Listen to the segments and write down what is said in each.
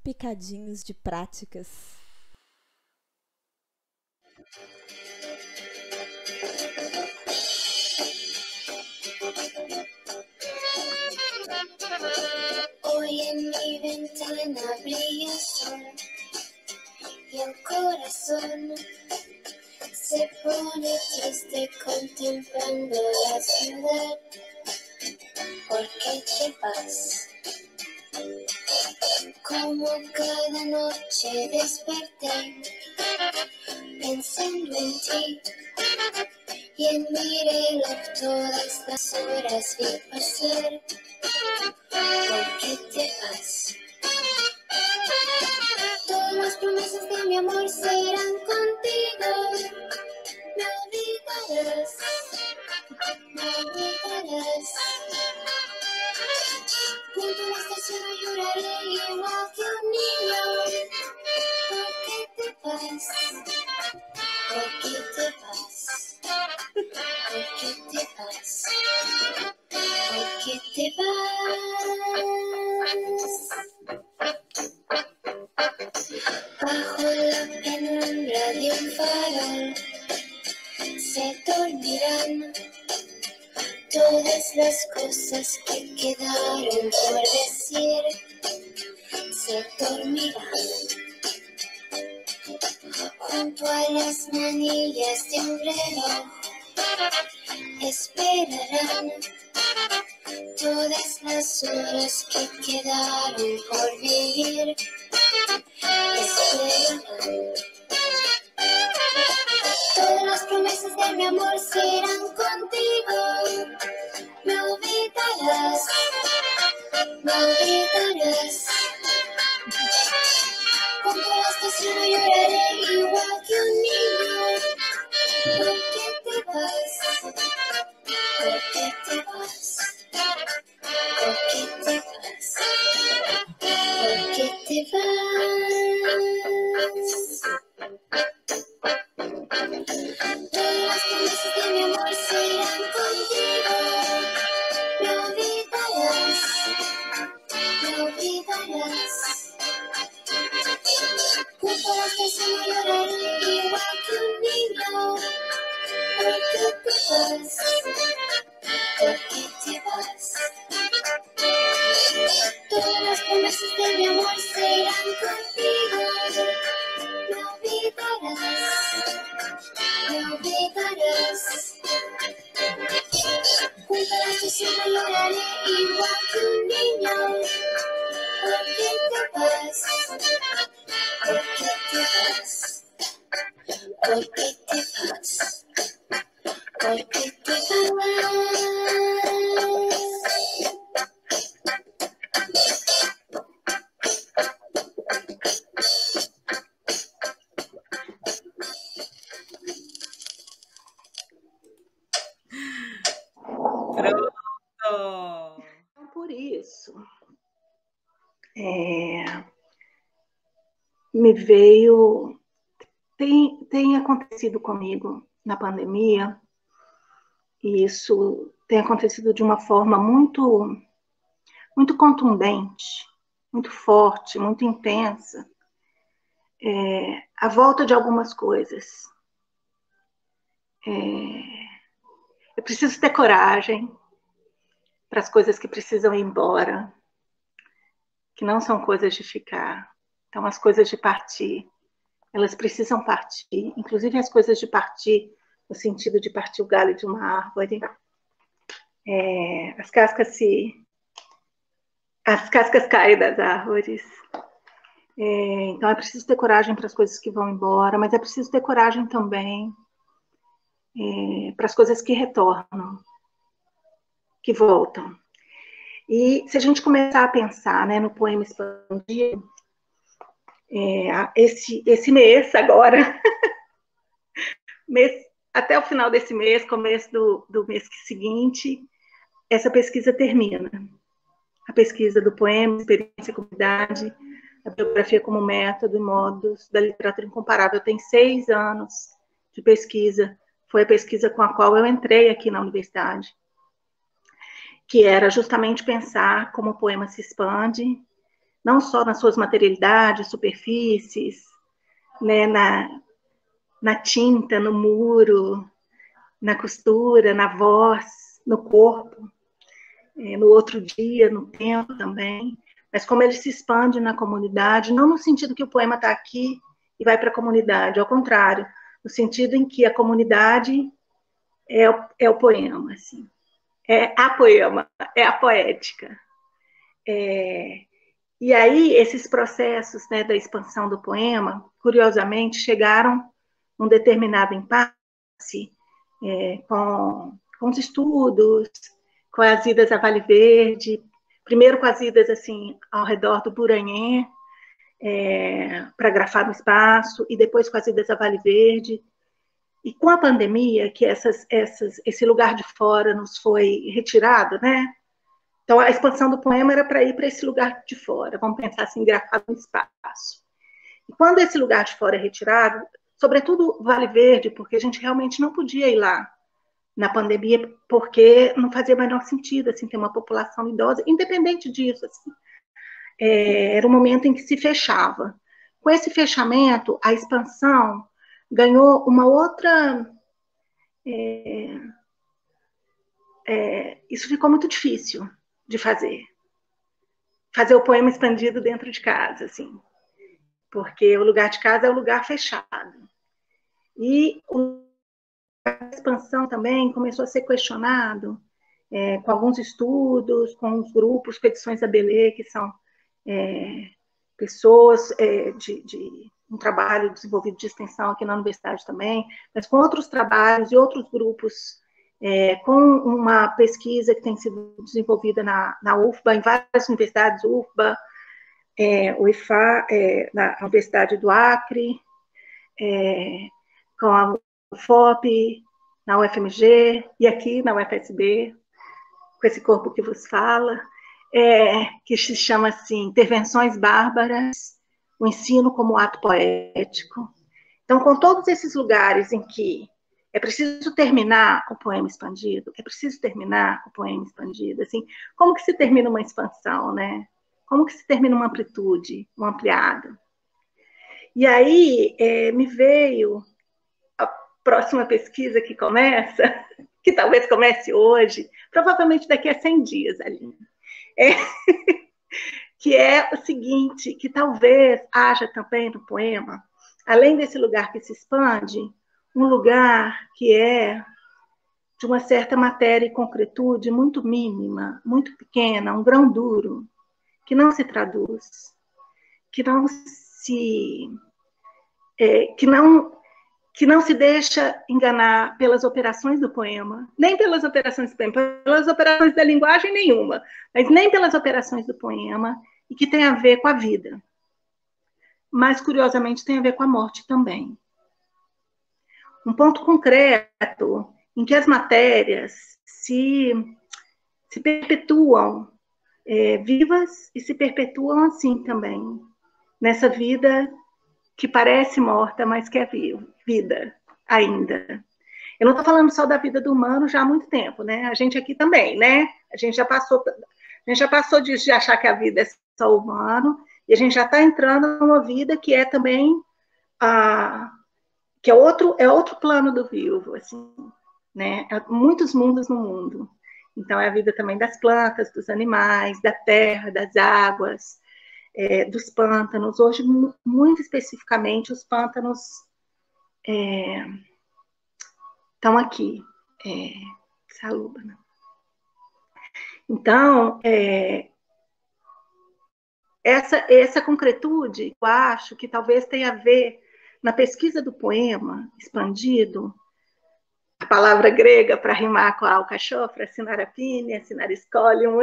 picadinhos de práticas. Hoy en mi ventana brilla el sol y el corazón se pone triste contemplando la ciudad. ¿Por qué te vas? Como cada noche desperté pensando en ti y en mi reloj todas las horas vi pasar. ¿Por qué te vas? Todas las promesas de mi amor serán contigo. Me olvidarás, me olvidarás. Junto a la estación lloraré igual que un niño. ¿Por qué te vas? ¿Por qué te vas? ¿Por qué te vas? ¿Por qué te vas? Bajo la penumbra de un farol se dormirán todas las cosas que quedaron por decir. Se dormirán junto a las manillas de un reloj. Esperarán todas las horas que quedaron por vivir. Esperarán. Todas las promesas de mi amor serán contigo. Me olvidarás, me olvidarás. Junto a la estación lloraré igual que un niño. ¿Por qué te vas? ¿Por qué te vas? ¿Por qué te vas? ¿Por qué te vas? Todas las promesas de mi amor serán contigo. Me olvidarás, me olvidarás. Junto a la estación lloraré igual que un niño. ¿Por qué te vas? ¿Por qué te vas? Todas las promesas de mi amor serán contigo. Me olvidarás, me olvidarás. Junto a la estación lloraré igual que un niño. ¿Por qué te vas? ¿Por qué te vas? ¿Por qué te vas? ¿Por qué te vas? Pronto! Por isso, me veio... Tem acontecido comigo na pandemia, e isso tem acontecido de uma forma muito, muito contundente, muito forte, muito intensa, a volta de algumas coisas. Eu preciso ter coragem para as coisas que precisam ir embora, que não são coisas de ficar. Então, as coisas de partir, elas precisam partir, inclusive as coisas de partir, no sentido de partir o galho de uma árvore. As cascas caem das árvores. Então, é preciso ter coragem para as coisas que vão embora, mas é preciso ter coragem também para as coisas que retornam, que voltam. E se a gente começar a pensar, né, no poema expandido, esse mês agora, até o final desse mês, começo do mês seguinte, essa pesquisa termina. A pesquisa do poema, experiência e comunidade, a biografia como método e modos da literatura incomparável. Tem 6 anos de pesquisa. Foi a pesquisa com a qual eu entrei aqui na universidade, que era justamente pensar como o poema se expande, não só nas suas materialidades, superfícies, né, na tinta, no muro, na costura, na voz, no corpo, no outro dia, no tempo também, mas como ele se expande na comunidade, não no sentido que o poema está aqui e vai para a comunidade, ao contrário, no sentido em que a comunidade é o poema, assim. É a poema, é a poética. E aí, esses processos, né, da expansão do poema, curiosamente, chegaram num determinado impasse com os estudos, com as idas a Vale Verde, primeiro com as idas assim, ao redor do Buranhê, para grafar no espaço, e depois com as idas a Vale Verde. E com a pandemia, que esse lugar de fora nos foi retirado, né? Então, a expansão do poema era para ir para esse lugar de fora, vamos pensar assim, grafado no espaço. E quando esse lugar de fora é retirado, sobretudo Vale Verde, porque a gente realmente não podia ir lá na pandemia, porque não fazia o menor sentido, assim, ter uma população idosa, independente disso, assim, era um momento em que se fechava. Com esse fechamento, a expansão ganhou uma outra... isso ficou muito difícil de fazer o poema expandido dentro de casa, assim, porque o lugar de casa é o lugar fechado. E a expansão também começou a ser questionado com alguns estudos, com os grupos, com Edições Abelê, que são pessoas de um trabalho desenvolvido de extensão aqui na universidade também, mas com outros trabalhos e outros grupos, com uma pesquisa que tem sido desenvolvida na UFBA, em várias universidades, UFBA, o IFA, na Universidade do Acre, com a UFOP, na UFMG, e aqui na UFSB, com esse corpo que vos fala, que se chama assim, Intervenções Bárbaras, o ensino como ato poético. Então, com todos esses lugares em que é preciso terminar o poema expandido, assim, como que se termina uma expansão, né? Como que se termina uma amplitude, um ampliado? E aí me veio a próxima pesquisa que começa, que talvez comece hoje, provavelmente daqui a 100 dias, Aline, que é o seguinte, que talvez haja também no poema, além desse lugar que se expande, um lugar que é de uma certa matéria e concretude muito mínima, muito pequena, um grão duro, que não se traduz, que não se... que não se deixa enganar pelas operações do poema, nem pelas operações do poema, pelas operações da linguagem nenhuma, mas nem pelas operações do poema, e que tem a ver com a vida. Mas, curiosamente, tem a ver com a morte também. Um ponto concreto em que as matérias se perpetuam vivas e se perpetuam assim também, nessa vida que parece morta, mas que é vida ainda. Eu não estou falando só da vida do humano já há muito tempo, né? A gente aqui também, né? A gente já passou disso de achar que a vida é só humano, e a gente já está entrando numa vida que é também que é outro plano do vivo, assim, né? Muitos mundos no mundo. Então é a vida também das plantas, dos animais, da terra, das águas, dos pântanos. Hoje, muito especificamente, os pântanos estão aqui, Salúbana. Então, essa concretude, eu acho que talvez tenha a ver na pesquisa do poema expandido, a palavra grega para rimar com a alcachofra, sinarapine, sinariscolium,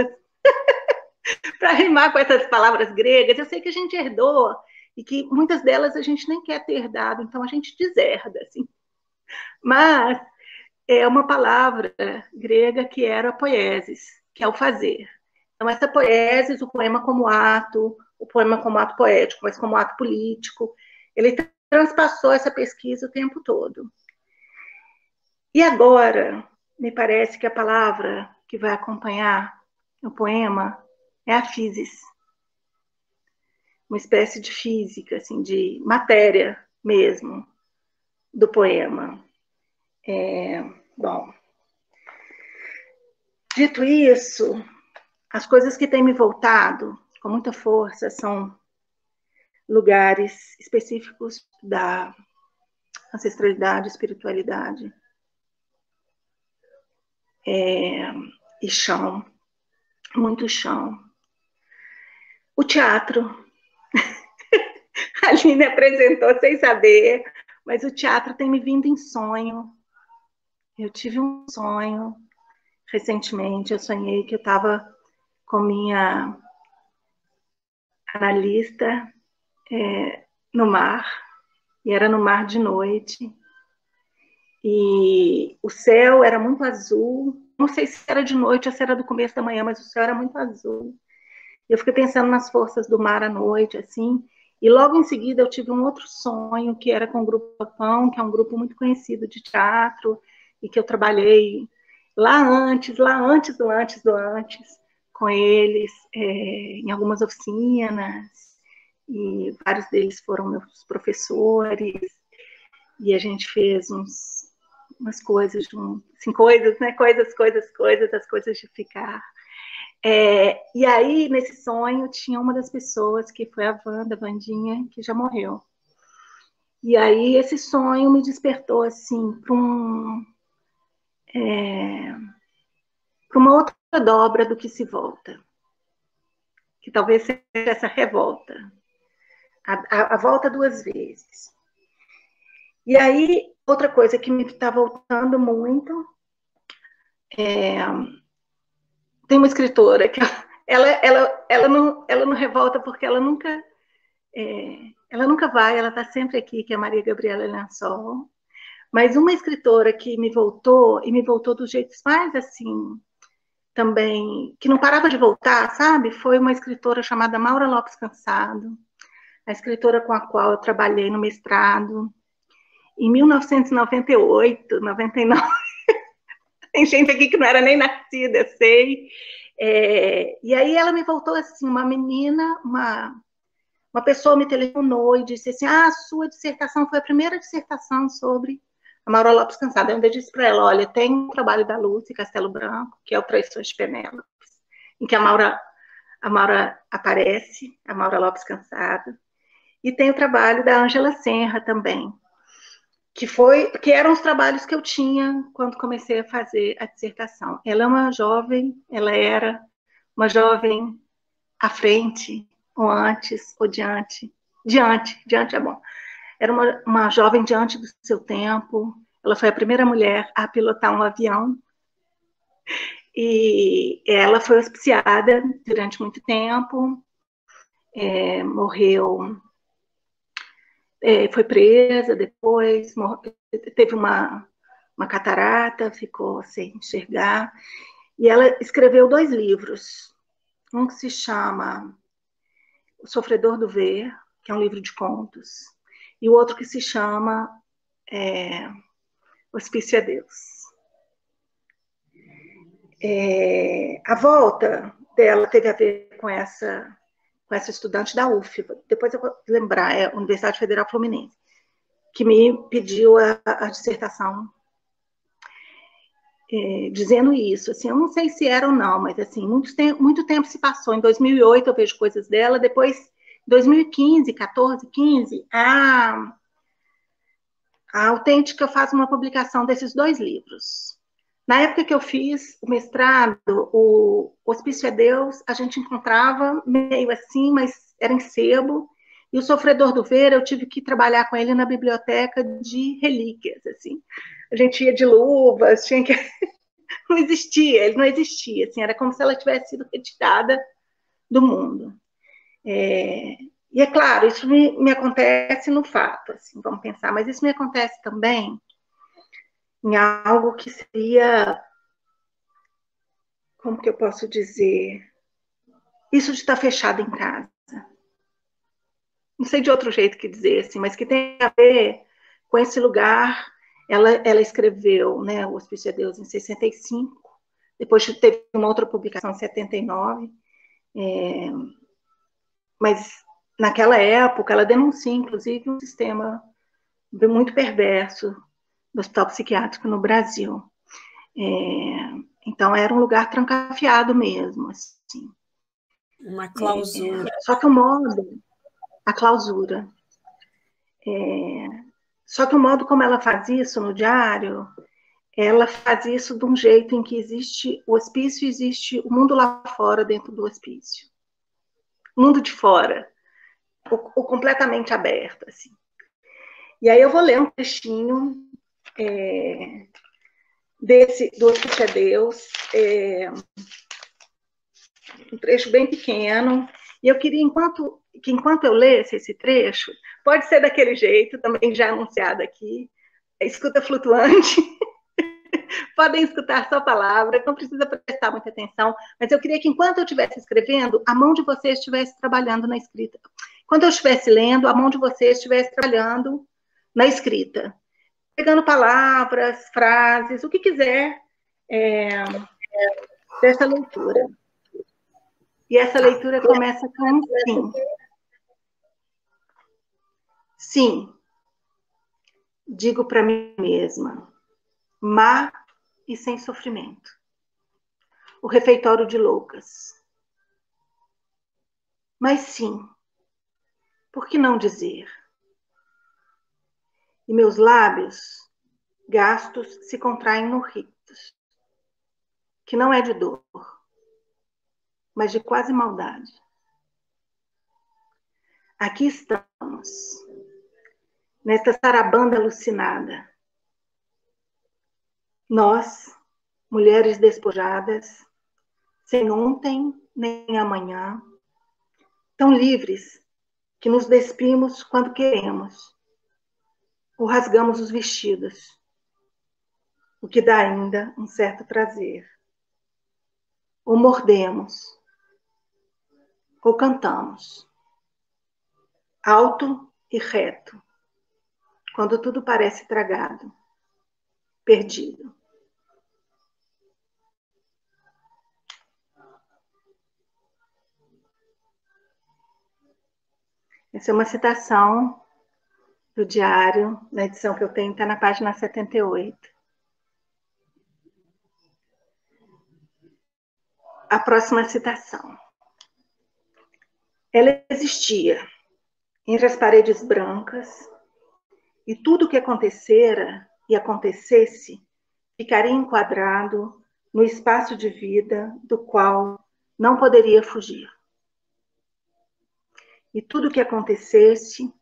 para rimar com essas palavras gregas. Eu sei que a gente herdou e que muitas delas a gente nem quer ter herdado, então a gente deserda, assim. Mas é uma palavra grega que era poiesis, que é o fazer. Então, essa poiesis, o poema como ato poético, mas como ato político, ele transpassou essa pesquisa o tempo todo. E agora, me parece que a palavra que vai acompanhar o poema é a physis. uma espécie de física, assim, de matéria mesmo do poema. Bom, dito isso, as coisas que têm me voltado com muita força são lugares específicos da ancestralidade, espiritualidade, e chão, muito chão. O teatro, a Aline apresentou sem saber, mas o teatro tem me vindo em sonho. Eu tive um sonho recentemente, eu sonhei que eu estava com minha analista no mar, e era no mar de noite, e o céu era muito azul, não sei se era de noite ou se era do começo da manhã, mas o céu era muito azul. Eu fiquei pensando nas forças do mar à noite, assim, e logo em seguida eu tive um outro sonho, que era com o Grupo Pão, que é um grupo muito conhecido de teatro, e que eu trabalhei lá antes, com eles, em algumas oficinas, e vários deles foram meus professores, e a gente fez umas coisas, assim, coisas, né? Coisas, as coisas de ficar. E aí, nesse sonho, tinha uma das pessoas, que foi a Vandinha, que já morreu. E aí, esse sonho me despertou, assim, para uma outra dobra do que se volta. Que talvez seja essa revolta. A volta duas vezes. E aí, outra coisa que me está voltando muito, tem uma escritora que ela não revolta porque ela nunca vai, ela está sempre aqui, que é a Maria Gabriela Lençol. Mas uma escritora que me voltou, e me voltou dos jeitos mais assim, também, que não parava de voltar, sabe? Foi uma escritora chamada Maura Lopes Cansado, a escritora com a qual eu trabalhei no mestrado, em 1998, 99. Tem gente aqui que não era nem nascida, eu sei. E aí ela me voltou assim, uma menina, uma pessoa me telefonou e disse assim, a sua dissertação foi a primeira dissertação sobre a Maura Lopes Cansado. Eu ainda disse para ela, olha, tem um trabalho da Lúcia Castelo Branco, que é o Traições de Penélopes, em que a Maura aparece, a Maura Lopes Cansado, e tem o trabalho da Ângela Senra também, que eram os trabalhos que eu tinha quando comecei a fazer a dissertação. Ela era uma jovem à frente, ou antes, ou diante é bom. Era uma jovem diante do seu tempo. Ela foi a primeira mulher a pilotar um avião, e ela foi hospiciada durante muito tempo, morreu, foi presa depois, teve uma catarata, ficou sem enxergar, e ela escreveu 2 livros, um que se chama O Sofredor do Ver, que é um livro de contos, e o outro que se chama Hospício a Deus. A volta dela teve a ver com essa estudante da UFBA, depois eu vou lembrar, é a Universidade Federal Fluminense, que me pediu a dissertação dizendo isso. Assim, eu não sei se era ou não, mas assim, muito tempo se passou. Em 2008 eu vejo coisas dela, depois, em 2015, 14, 15, a Autêntica faz uma publicação desses 2 livros. Na época que eu fiz o mestrado, o Hospício a Deus, a gente encontrava meio assim, mas era em sebo, e o Sofredor do Ver, eu tive que trabalhar com ele na biblioteca de relíquias, assim. A gente ia de luvas, tinha que... ele não existia, assim, era como se ela tivesse sido retirada do mundo. E é claro, isso me acontece no fato, assim, vamos pensar, mas isso me acontece também em algo que seria, como que eu posso dizer, isso de estar fechado em casa. Não sei de outro jeito que dizer, assim, mas que tem a ver com esse lugar. Ela escreveu, né, O Hospício a Deus em 65, depois teve uma outra publicação em 79, mas naquela época, ela denuncia, inclusive, um sistema muito perverso do hospital psiquiátrico no Brasil. Então, era um lugar trancafiado mesmo, assim. Uma clausura. Só que o modo, a clausura. Só que o modo como ela faz isso no diário, ela faz isso de um jeito em que existe o hospício, existe o mundo lá fora dentro do hospício. O mundo de fora, o completamente aberto, assim. E aí eu vou ler um trechinho do Hospício é Deus, um trecho bem pequeno, e eu queria, enquanto eu lesse esse trecho, pode ser daquele jeito, também já anunciado aqui, escuta flutuante, podem escutar só palavra, não precisa prestar muita atenção, mas eu queria que enquanto eu estivesse escrevendo, a mão de vocês estivesse trabalhando na escrita. Enquanto eu estivesse lendo, a mão de vocês estivesse trabalhando na escrita. Pegando palavras, frases, o que quiser dessa leitura. E essa leitura começa com um sim. Sim, digo para mim mesma, má e sem sofrimento. O refeitório de loucas. Mas sim, por que não dizer? E meus lábios gastos se contraem no rictus, que não é de dor, mas de quase maldade. Aqui estamos, nesta sarabanda alucinada. Nós, mulheres despojadas, sem ontem nem amanhã, tão livres que nos despimos quando queremos, ou rasgamos os vestidos, o que dá ainda um certo prazer. Ou mordemos, ou cantamos, alto e reto, quando tudo parece tragado, perdido. Essa é uma citação do diário, na edição que eu tenho, está na página 78. A próxima citação. Ela existia entre as paredes brancas e tudo o que acontecera e acontecesse ficaria enquadrado no espaço de vida do qual não poderia fugir. E tudo o que acontecesse,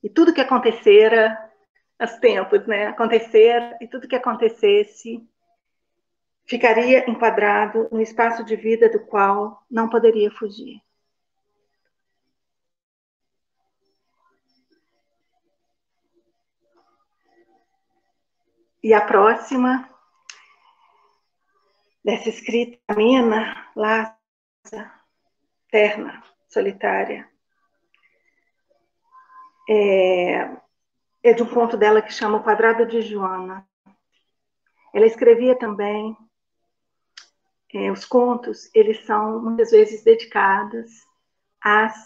e tudo que acontecera, os tempos, né? Acontecer, e tudo que acontecesse ficaria enquadrado no espaço de vida do qual não poderia fugir. E a próxima, dessa escrita amena, lasa, terna, solitária, é de um conto dela que chama O Quadrado de Joana. Ela escrevia também, os contos, eles são muitas vezes dedicados às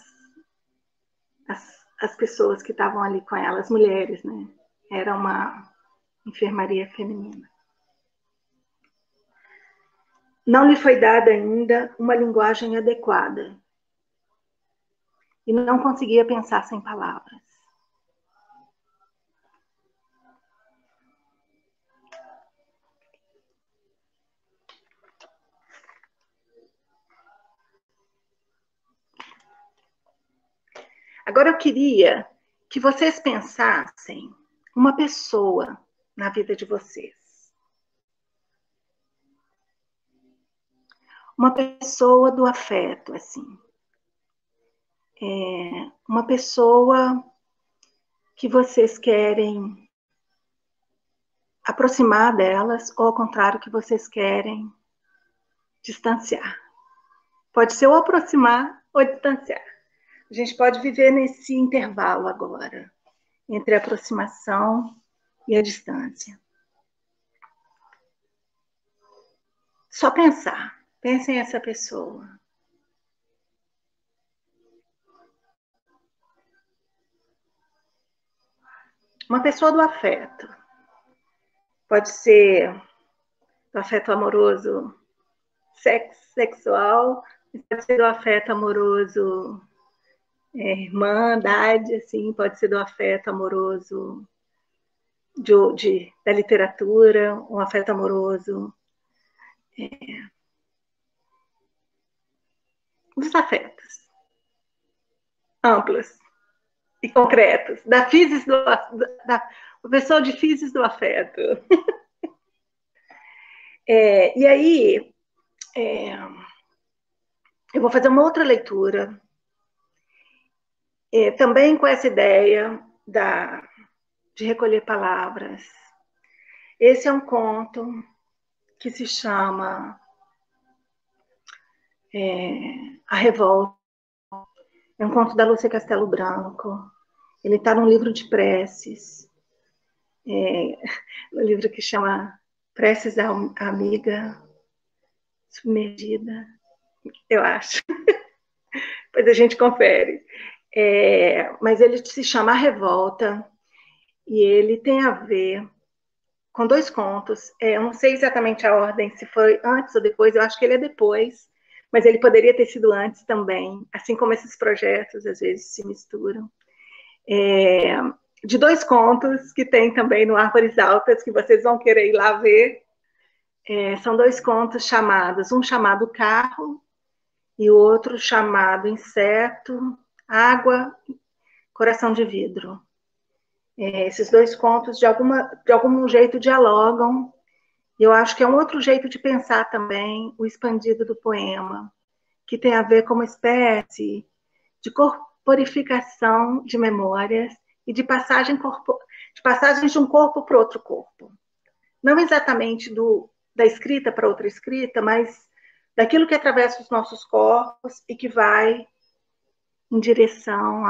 pessoas que estavam ali com ela, as mulheres, né? Era uma enfermaria feminina. Não lhe foi dada ainda uma linguagem adequada. E não conseguia pensar sem palavras. Agora eu queria que vocês pensassem uma pessoa na vida de vocês. Uma pessoa do afeto, assim. Uma pessoa que vocês querem aproximar delas, ou ao contrário, que vocês querem distanciar. Pode ser ou aproximar ou distanciar. A gente pode viver nesse intervalo agora, entre a aproximação e a distância. Só pensar. Pensem nessa pessoa. Uma pessoa do afeto. Pode ser do afeto amoroso sexual, pode ser do afeto amoroso irmandade, assim, pode ser do afeto amoroso da literatura, um afeto amoroso dos afetos amplos e concretos, o pessoal de Físis do afeto. E aí, eu vou fazer uma outra leitura, também com essa ideia de recolher palavras. Esse é um conto que se chama A Revolta. É um conto da Lúcia Castelo Branco. Ele está num livro de preces, um livro que chama Preces à Amiga Submergida, eu acho. Depois a gente confere. Mas ele se chama A Revolta, e ele tem a ver com 2 contos. Eu não sei exatamente a ordem, se foi antes ou depois, eu acho que ele é depois, mas ele poderia ter sido antes também, assim como esses projetos às vezes se misturam. De 2 contos que tem também no Árvores Altas, que vocês vão querer ir lá ver. São 2 contos chamados, um chamado Carro e o outro chamado Inseto, Água, Coração de Vidro. Esses 2 contos de algum jeito dialogam. Eu acho que é um outro jeito de pensar também o expandido do poema, que tem a ver com uma espécie de corporificação de memórias e de passagem de um corpo para outro corpo. Não exatamente da escrita para outra escrita, mas daquilo que atravessa os nossos corpos e que vai em direção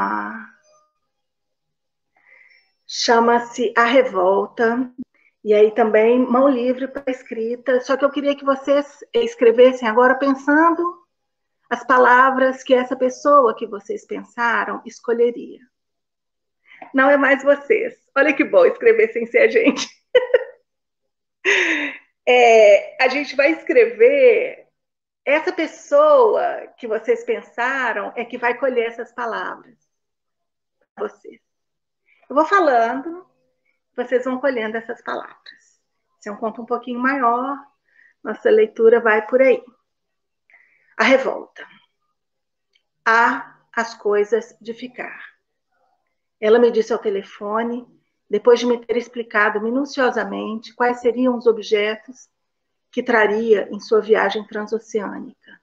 chama-se A Revolta, e aí também mão livre para a escrita, só que eu queria que vocês escrevessem agora pensando as palavras que essa pessoa que vocês pensaram escolheria. Não é mais vocês. Olha que bom escrever sem ser a gente. A gente vai escrever, essa pessoa que vocês pensaram é que vai colher essas palavras para vocês. Eu vou falando, vocês vão colhendo essas palavras. Esse é um conto um pouquinho maior, nossa leitura vai por aí. A Revolta. Há as coisas de ficar. Ela me disse ao telefone, depois de me ter explicado minuciosamente quais seriam os objetos que traria em sua viagem transoceânica.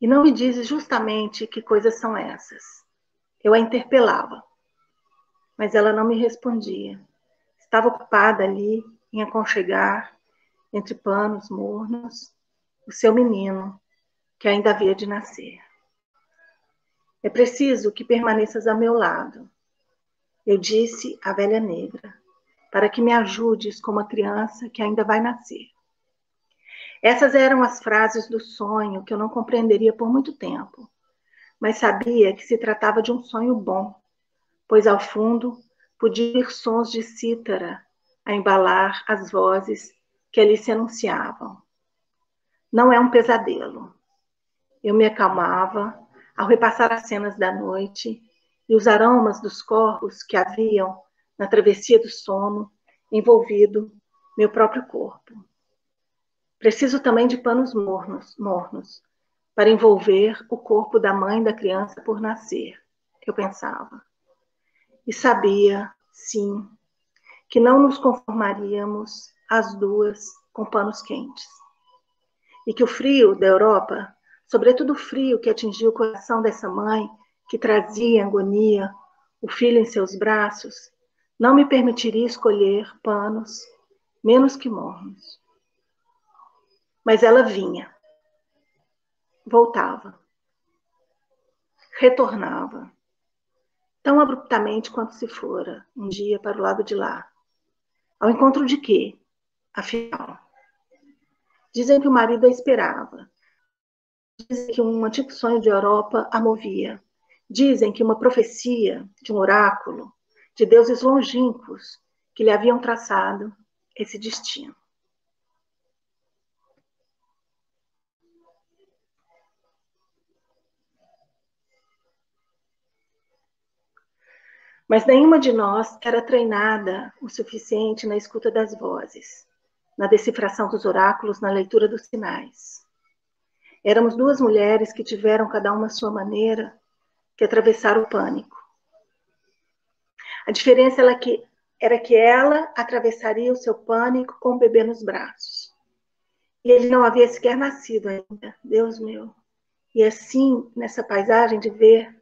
E não me diz justamente que coisas são essas. Eu a interpelava, mas ela não me respondia. Estava ocupada ali em aconchegar, entre panos mornos, o seu menino, que ainda havia de nascer. É preciso que permaneças a meu lado, eu disse à velha negra, para que me ajudes como a criança que ainda vai nascer. Essas eram as frases do sonho que eu não compreenderia por muito tempo, mas sabia que se tratava de um sonho bom, pois ao fundo podia ouvir sons de cítara a embalar as vozes que ali se anunciavam. Não é um pesadelo. Eu me acalmava ao repassar as cenas da noite e os aromas dos corpos que haviam, na travessia do sono, envolvido meu próprio corpo. Preciso também de panos mornos para envolver o corpo da mãe da criança por nascer, eu pensava. E sabia, sim, que não nos conformaríamos as duas com panos quentes. E que o frio da Europa, sobretudo o frio que atingiu o coração dessa mãe, que trazia em agonia o filho em seus braços, não me permitiria escolher panos menos que mornos. Mas ela vinha, voltava, retornava, tão abruptamente quanto se fora, um dia para o lado de lá. Ao encontro de quê, afinal? Dizem que o marido a esperava. Dizem que um antigo sonho de Europa a movia. Dizem que uma profecia de um oráculo de deuses longínquos que lhe haviam traçado esse destino. Mas nenhuma de nós era treinada o suficiente na escuta das vozes, na decifração dos oráculos, na leitura dos sinais. Éramos duas mulheres que tiveram cada uma a sua maneira que atravessar o pânico. A diferença era que ela atravessaria o seu pânico com o bebê nos braços. E ele não havia sequer nascido ainda, Deus meu. E assim, nessa paisagem de ver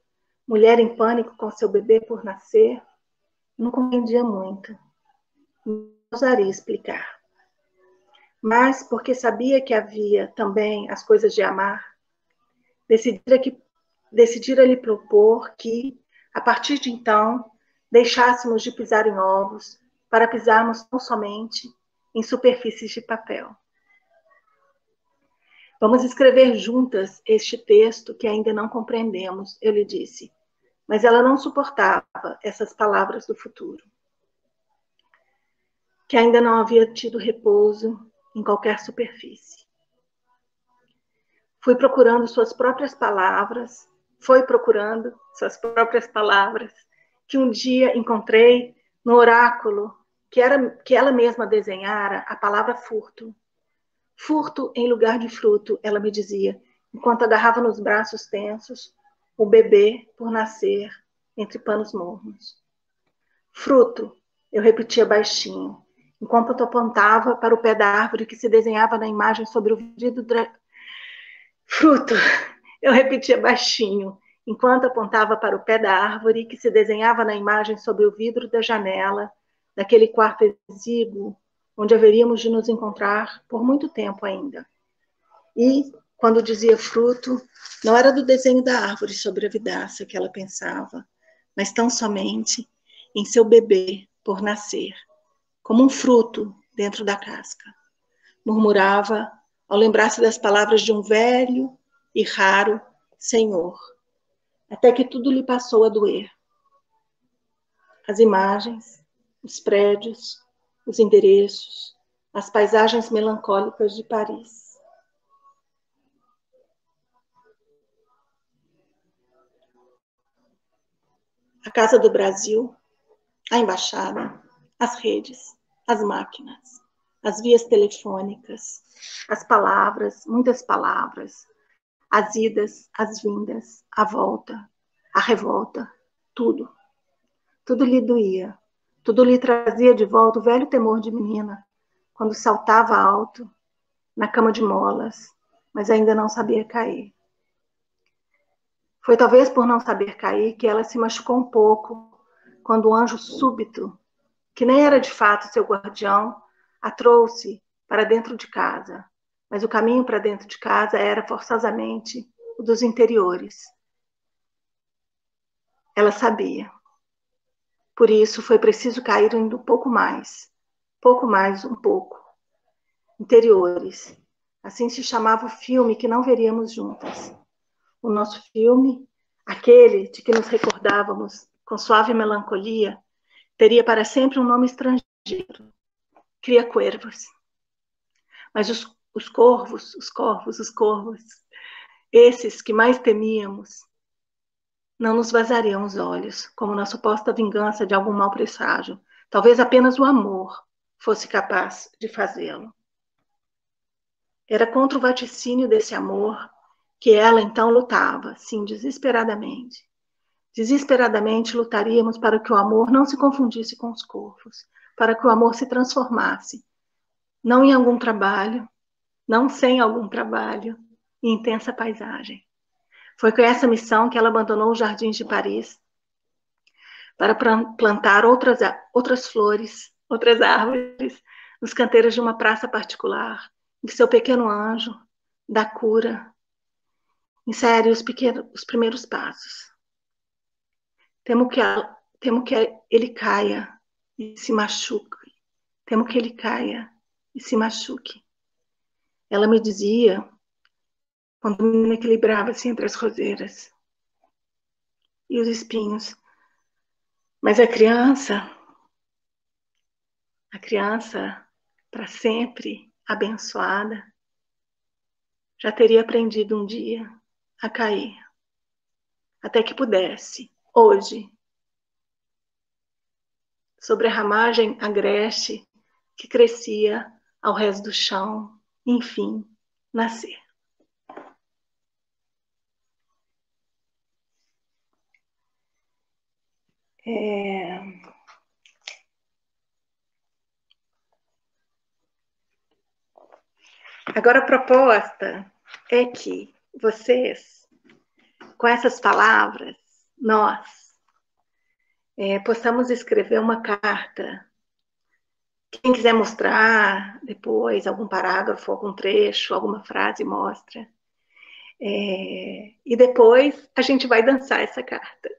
mulher em pânico com seu bebê por nascer, não compreendia muito. Não ousaria explicar. Mas, porque sabia que havia também as coisas de amar, decidira lhe propor que, a partir de então, deixássemos de pisar em ovos para pisarmos tão somente em superfícies de papel. Vamos escrever juntas este texto que ainda não compreendemos, eu lhe disse. Mas ela não suportava essas palavras do futuro, que ainda não havia tido repouso em qualquer superfície. Foi procurando suas próprias palavras, que um dia encontrei no oráculo que ela mesma desenhara a palavra furto. Furto em lugar de fruto, ela me dizia, enquanto agarrava nos braços tensos o bebê por nascer entre panos mornos. Fruto, eu repetia baixinho, enquanto eu apontava para o pé da árvore que se desenhava na imagem sobre o vidro Fruto, eu repetia baixinho, enquanto apontava para o pé da árvore que se desenhava na imagem sobre o vidro da janela, daquele quarto exíguo, onde haveríamos de nos encontrar por muito tempo ainda. E, quando dizia fruto, não era do desenho da árvore sobre a vidraça que ela pensava, mas tão somente em seu bebê por nascer, como um fruto dentro da casca. Murmurava ao lembrar-se das palavras de um velho e raro Senhor, até que tudo lhe passou a doer. As imagens, os prédios, os endereços, as paisagens melancólicas de Paris. A Casa do Brasil, a embaixada, as redes, as máquinas, as vias telefônicas, as palavras, muitas palavras, as idas, as vindas, a volta, a revolta, tudo. Tudo lhe doía, tudo lhe trazia de volta o velho temor de menina, quando saltava alto, na cama de molas, mas ainda não sabia cair. Foi talvez por não saber cair que ela se machucou um pouco, quando o anjo súbito, que nem era de fato seu guardião, a trouxe para dentro de casa, mas o caminho para dentro de casa era forçosamente o dos interiores. Ela sabia. Por isso foi preciso cair indo um pouco mais um pouco. Interiores. Assim se chamava o filme que não veríamos juntas. O nosso filme, aquele de que nos recordávamos com suave melancolia, teria para sempre um nome estrangeiro. Cria Cuervos. Mas os corvos, esses que mais temíamos, não nos vazariam os olhos, como na suposta vingança de algum mau presságio. Talvez apenas o amor fosse capaz de fazê-lo. Era contra o vaticínio desse amor que ela então lutava, sim, desesperadamente. Desesperadamente lutaríamos para que o amor não se confundisse com os corvos, para que o amor se transformasse, não em algum trabalho, não sem algum trabalho, em intensa paisagem. Foi com essa missão que ela abandonou os jardins de Paris para plantar outras flores, outras árvores, nos canteiros de uma praça particular, em que seu pequeno anjo da cura ensaiaria os primeiros passos. Temo que ele caia e se machuque. Temo que ele caia e se machuque. Ela me dizia, quando me equilibrava-se entre as roseiras e os espinhos Mas a criança para sempre abençoada, já teria aprendido um dia a cair, até que pudesse, hoje, sobre a ramagem agreste que crescia ao resto do chão, enfim, nascer. Agora a proposta é que vocês, com essas palavras, nós possamos escrever uma carta. Quem quiser mostrar depois algum parágrafo, algum trecho, alguma frase, mostra. E depois a gente vai dançar essa carta.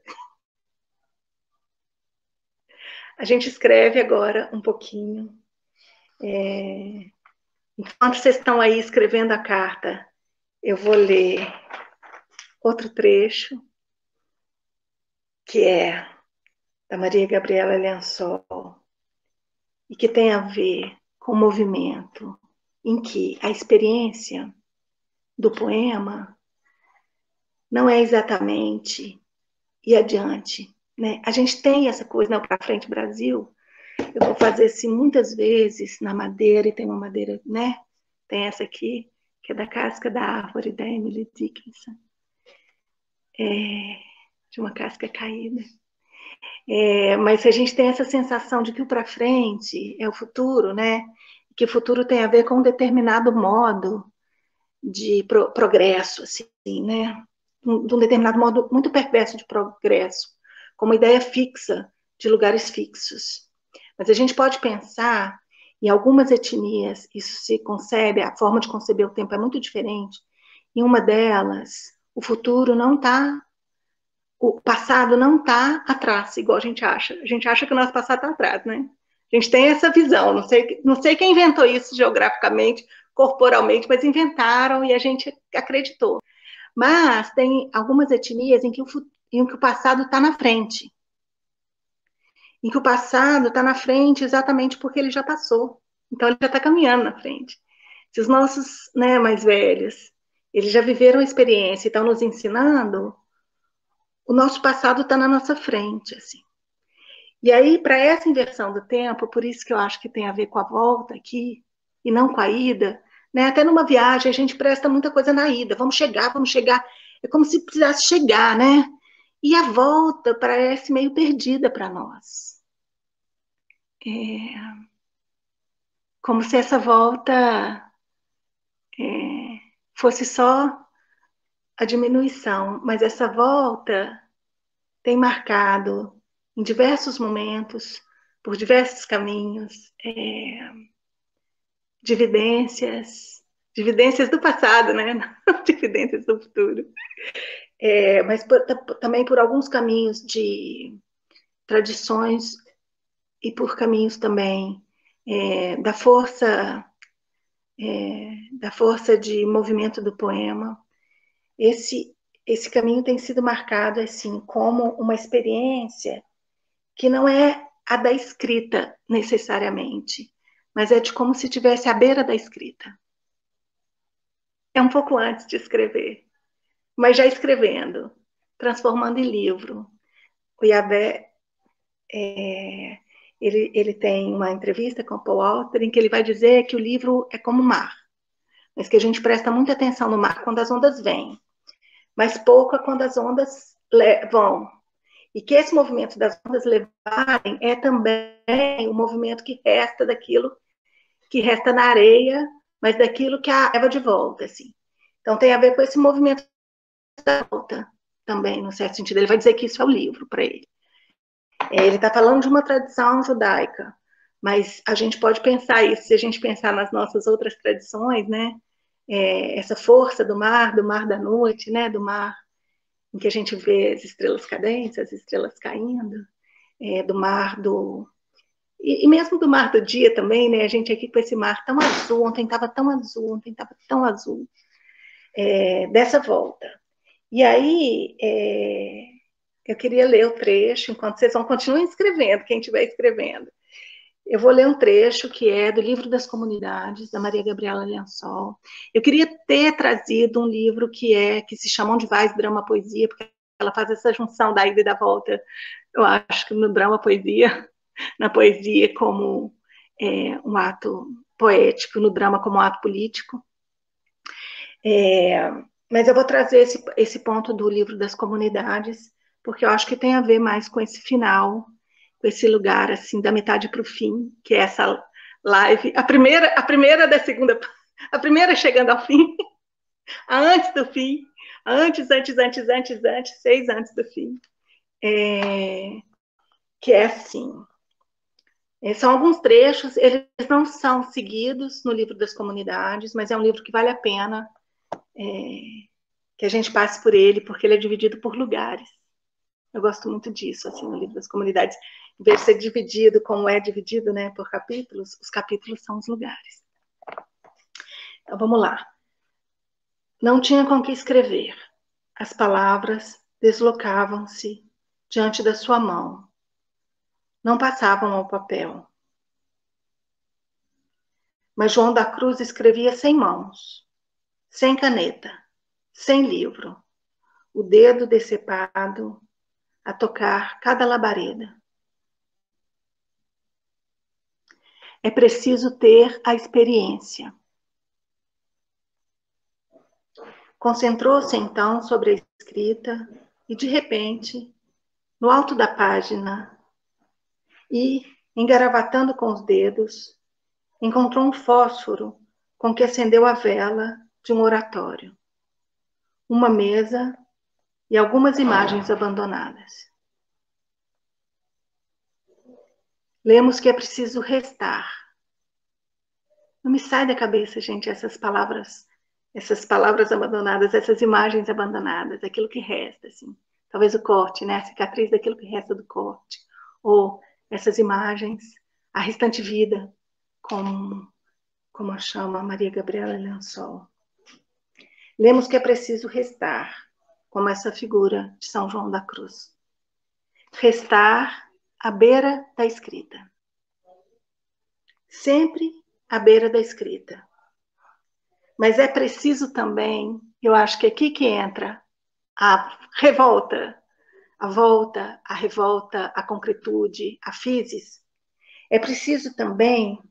A gente escreve agora um pouquinho. Enquanto vocês estão aí escrevendo a carta, eu vou ler outro trecho, que é da Maria Gabriela Lençol, e que tem a ver com o movimento em que a experiência do poema não é exatamente ir adiante, né? A gente tem essa coisa, não, para frente Brasil, eu vou fazer assim muitas vezes na madeira, e tem uma madeira, né? Tem essa aqui, que é da casca da árvore, da Emily Dickinson. De uma casca caída. Mas a gente tem essa sensação de que o para frente é o futuro, né? Que o futuro tem a ver com um determinado modo de progresso, assim, né? De um determinado modo muito perverso de progresso, como ideia fixa de lugares fixos. Mas a gente pode pensar, em algumas etnias, isso se concebe, a forma de conceber o tempo é muito diferente. Em uma delas, o futuro não está, o passado não está atrás, igual a gente acha. A gente acha que o nosso passado está atrás, né? A gente tem essa visão, não sei quem inventou isso geograficamente, corporalmente, mas inventaram e a gente acreditou. Mas tem algumas etnias em que o passado está na frente. Em que o passado está na frente exatamente porque ele já passou. Então ele já está caminhando na frente. Se os nossos, né, mais velhos, eles já viveram a experiência e estão nos ensinando, o nosso passado está na nossa frente, assim. E aí, para essa inversão do tempo, por isso que eu acho que tem a ver com a volta aqui, e não com a ida, né? Até numa viagem a gente presta muita coisa na ida, vamos chegar, é como se precisasse chegar, né? E a volta parece meio perdida para nós. Como se essa volta fosse só a diminuição, mas essa volta tem marcado em diversos momentos, por diversos caminhos, dividências do passado, né? Não dividências do futuro. Mas também por alguns caminhos de tradições e por caminhos também da força de movimento do poema. Esse caminho tem sido marcado assim como uma experiência que não é a da escrita necessariamente, mas é de como se estivesse à beira da escrita. É um pouco antes de escrever, mas já escrevendo, transformando em livro. O Yahvé, ele tem uma entrevista com o Paul Auster em que ele vai dizer que o livro é como o mar, mas que a gente presta muita atenção no mar quando as ondas vêm, mas pouca quando as ondas vão. E que esse movimento das ondas levarem é também o movimento que resta daquilo que resta na areia, mas daquilo que a leva de volta, assim. Então tem a ver com esse movimento da volta também, no certo sentido. Ele vai dizer que isso é o livro para ele. Ele está falando de uma tradição judaica, mas a gente pode pensar isso, se a gente pensar nas nossas outras tradições, né? Essa força do mar da noite, né? Do mar em que a gente vê as estrelas cadentes, as estrelas caindo, do mar do... E mesmo do mar do dia também, né? A gente aqui com esse mar tão azul, ontem estava tão azul, dessa volta. E aí, eu queria ler o trecho, enquanto vocês vão continuar escrevendo, quem estiver escrevendo. Eu vou ler um trecho que é do Livro das Comunidades, da Maria Gabriela Lençol. Eu queria ter trazido um livro que se chama Onde Vais, Drama Poesia, porque ela faz essa junção da ida e da volta, eu acho que no drama poesia, na poesia como um ato poético, no drama como um ato político. Mas eu vou trazer esse ponto do Livro das Comunidades, porque eu acho que tem a ver mais com esse final, com esse lugar assim da metade para o fim, que é essa live, a primeira da segunda, a primeira chegando ao fim, a antes do fim, a antes, 6 antes do fim, que é assim. São alguns trechos, eles não são seguidos no Livro das Comunidades, mas é um livro que vale a pena que a gente passe por ele, porque ele é dividido por lugares. Eu gosto muito disso, assim, no Livro das Comunidades. Em vez de ser dividido como é dividido, né, por capítulos, os capítulos são os lugares. Então, vamos lá. Não tinha com que escrever. As palavras deslocavam-se diante da sua mão. Não passavam ao papel. Mas João da Cruz escrevia sem mãos, sem caneta, sem livro, o dedo decepado a tocar cada labareda. É preciso ter a experiência. Concentrou-se então sobre a escrita e, de repente, no alto da página e, engaravatando com os dedos, encontrou um fósforo com que acendeu a vela de um oratório, uma mesa e algumas imagens abandonadas. Lemos que é preciso restar. Não me sai da cabeça, gente, essas palavras abandonadas, essas imagens abandonadas, aquilo que resta, assim. Talvez o corte, né? A cicatriz daquilo que resta do corte. Ou essas imagens, a restante vida, como a chama Maria Gabriela Lençol. Lemos que é preciso restar, como essa figura de São João da Cruz. Restar à beira da escrita. Sempre à beira da escrita. Mas é preciso também, eu acho que é aqui que entra a revolta, a volta, a revolta, a concretude, a physis. É preciso também,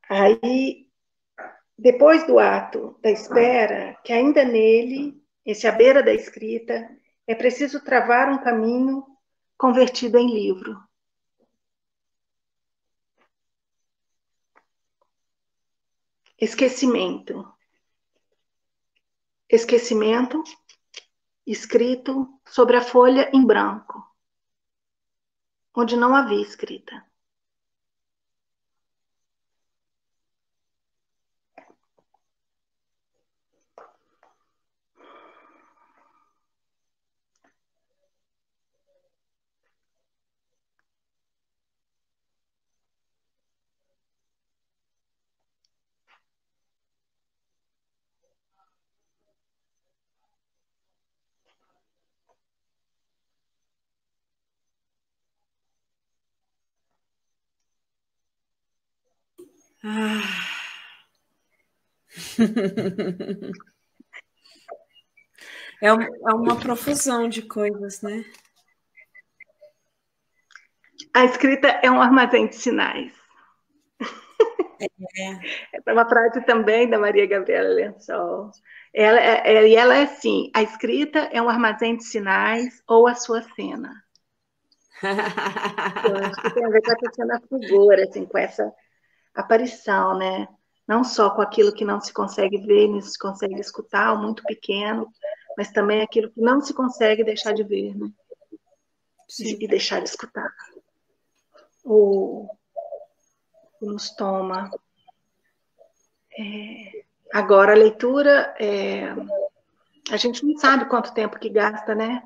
aí, depois do ato da espera, que ainda nele, esse à beira da escrita, é preciso travar um caminho convertido em livro. Esquecimento. Esquecimento escrito sobre a folha em branco, onde não havia escrita. É uma profusão de coisas, né? A escrita é um armazém de sinais. É uma frase também da Maria Gabriela Lençol. Ela é assim, a escrita é um armazém de sinais ou a sua cena. Eu acho que tem a ver com essa cena fulgura, assim, com essa aparição, né? Não só com aquilo que não se consegue ver, não se consegue escutar, o muito pequeno, mas também aquilo que não se consegue deixar de ver, né? E deixar de escutar. O que nos toma. Agora, a leitura, a gente não sabe quanto tempo que gasta, né?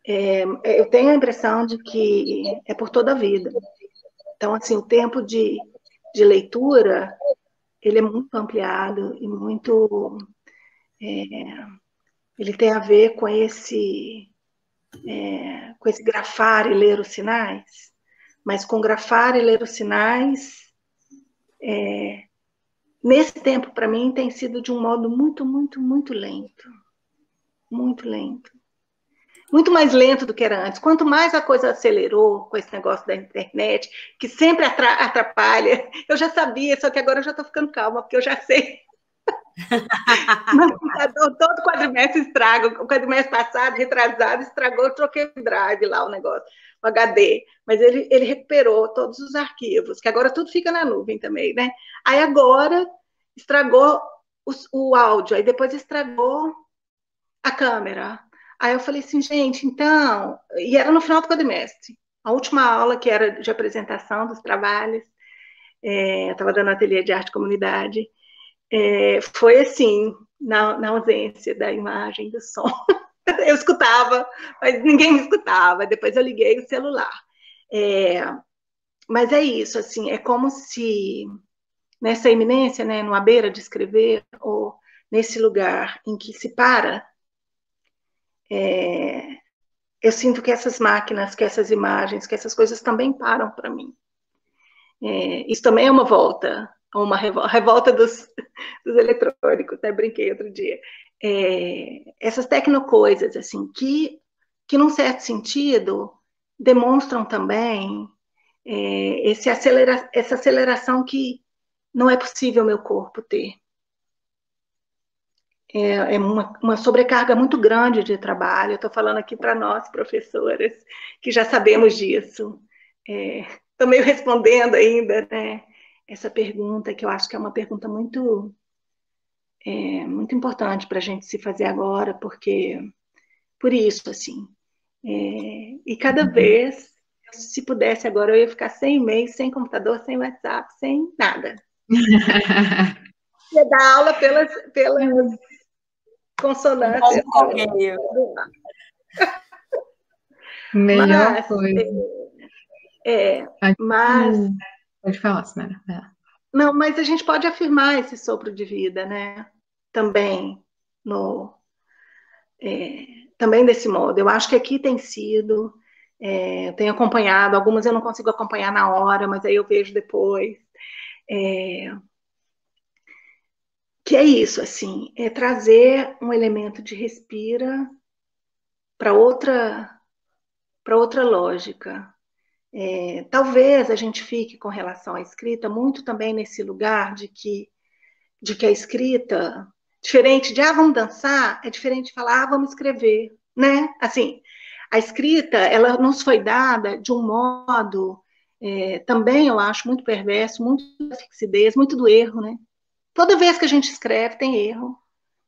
Eu tenho a impressão de que é por toda a vida. Então, assim, o tempo de leitura, ele é muito ampliado e muito... ele tem a ver com esse com esse grafar e ler os sinais, mas com grafar e ler os sinais, nesse tempo, para mim, tem sido de um modo muito, muito, muito lento. Muito lento. Muito mais lento do que era antes. Quanto mais a coisa acelerou com esse negócio da internet, que sempre atrapalha, eu já sabia, só que agora eu já estou ficando calma, porque eu já sei. Todo quadrimestre estraga. O quadrimestre passado, retrasado, estragou, eu troquei o drive lá, o negócio, o HD. Mas ele recuperou todos os arquivos, que agora tudo fica na nuvem também, né? Aí agora estragou o áudio, aí depois estragou a câmera. Aí eu falei assim, gente, então... E era no final do quadrimestre. A última aula, que era de apresentação dos trabalhos, eu estava dando ateliê de arte e comunidade, foi assim, na ausência da imagem, do som. Eu escutava, mas ninguém me escutava. Depois eu liguei o celular. Mas é isso, assim, é como se nessa iminência, né, numa beira de escrever, ou nesse lugar em que se para, eu sinto que essas máquinas, que essas imagens, que essas coisas também param para mim. Isso também é uma volta, uma revolta dos eletrônicos, né? Brinquei outro dia. Essas tecnocoisas, assim, que num certo sentido, demonstram também essa aceleração que não é possível meu corpo ter. É uma sobrecarga muito grande de trabalho. Eu estou falando aqui para nós, professoras, que já sabemos disso. Estou meio respondendo ainda, né, essa pergunta, que eu acho que é uma pergunta muito, muito importante para a gente se fazer agora, porque, por isso, assim, e cada vez, se pudesse agora, eu ia ficar sem e-mail, sem computador, sem WhatsApp, sem nada. Ia dar aula pelas consonâncias. Melhor coisa. Mas... Pode falar, Samara. Não, mas a gente pode afirmar esse sopro de vida, né? Também, também desse modo. Eu acho que aqui tem sido, eu tenho acompanhado, algumas eu não consigo acompanhar na hora, mas aí eu vejo depois. Que é isso, assim, é trazer um elemento de respira para outra lógica. Talvez a gente fique, com relação à escrita, muito também nesse lugar de que a escrita, diferente de vamos dançar, é diferente de falar vamos escrever, né? Assim, a escrita, ela nos foi dada de um modo, também eu acho muito perverso, muito da fixidez, muito do erro, né? Toda vez que a gente escreve, tem erro.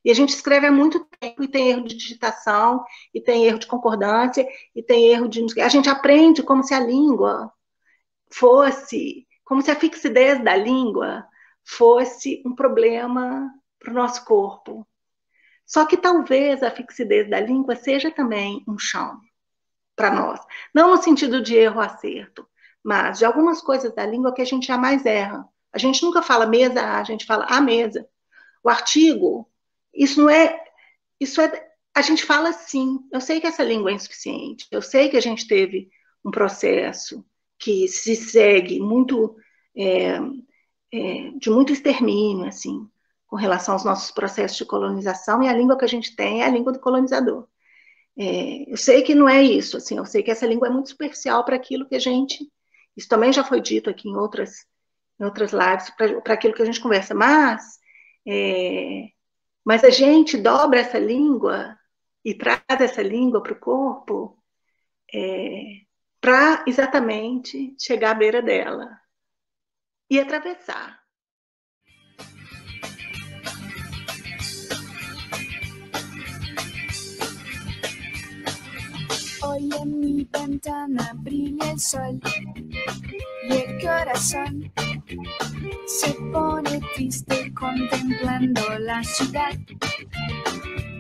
E a gente escreve há muito tempo, e tem erro de digitação, e tem erro de concordância, e tem erro de... A gente aprende como se a língua fosse... Como se a fixidez da língua fosse um problema para o nosso corpo. Só que talvez a fixidez da língua seja também um chão para nós. Não no sentido de erro-acerto, mas de algumas coisas da língua que a gente jamais erra. A gente nunca fala mesa, a gente fala a mesa. O artigo, isso não é... A gente fala sim. Eu sei que essa língua é insuficiente. Eu sei que a gente teve um processo que se segue muito... de muito extermínio, assim, com relação aos nossos processos de colonização, e a língua que a gente tem é a língua do colonizador. Eu sei que não é isso, assim, eu sei que essa língua é muito superficial para aquilo que a gente... Isso também já foi dito aqui em outras lives, para aquilo que a gente conversa, mas a gente dobra essa língua e traz essa língua para o corpo para exatamente chegar à beira dela e atravessar. Hoy en mi ventana brilla el sol y el corazón se pone triste contemplando la ciudad.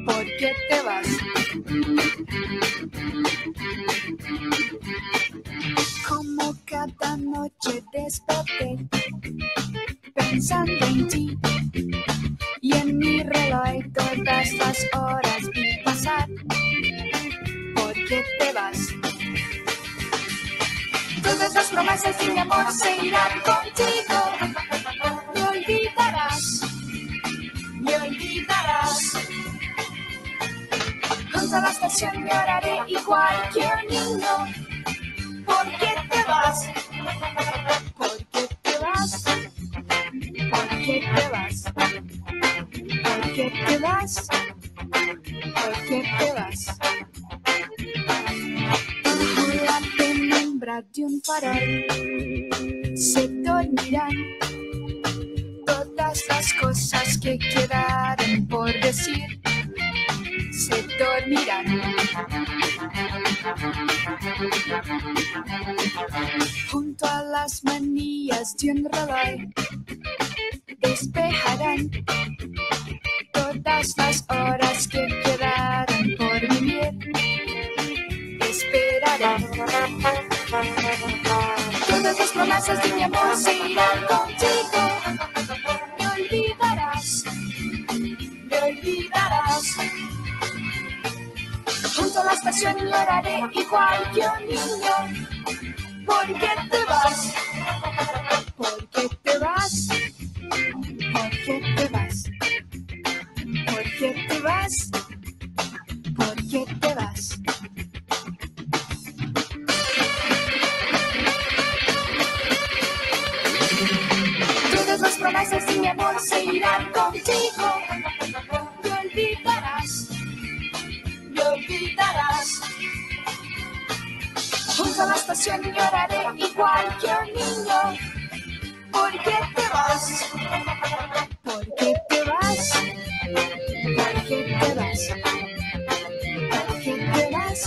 ¿Por qué te vas? Como cada noche desperté pensando en ti y en mi reloj todas las horas vi pasar. ¿Por qué te vas. Todas las promesas de mi amor se irán contigo. Me olvidarás, me olvidarás. Junto a la estación lloraré igual que un niño. ¿Por qué te vas? ¿Por qué te vas? ¿Por qué te vas? ¿Por qué te vas? ¿Por qué te vas? Bajo la penumbra de un farol se dormirán todas las cosas que quedaron por decir. Se dormirán. Junto a las manillas de un reloj despejarán todas las horas que quedaron por vivir. Esperarán. Todas las promesas de mi amor se irán contigo. Me olvidarás, me olvidarás. Junto a la estación lloraré igual que un niño. ¿Por qué te vas? ¿Por qué te vas? ¿Por qué te vas? ¿Por qué te vas? ¿Por qué te vas? Todas las promesas de mi amor se irán contigo. Me olvidarás, me olvidarás. Junto a la estación lloraré igual que un niño. ¿Por qué te vas? ¿Por qué te vas? ¿Por qué te vas? ¿Por qué te vas?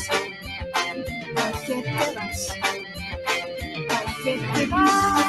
¿Por qué te vas? ¿Por qué te vas?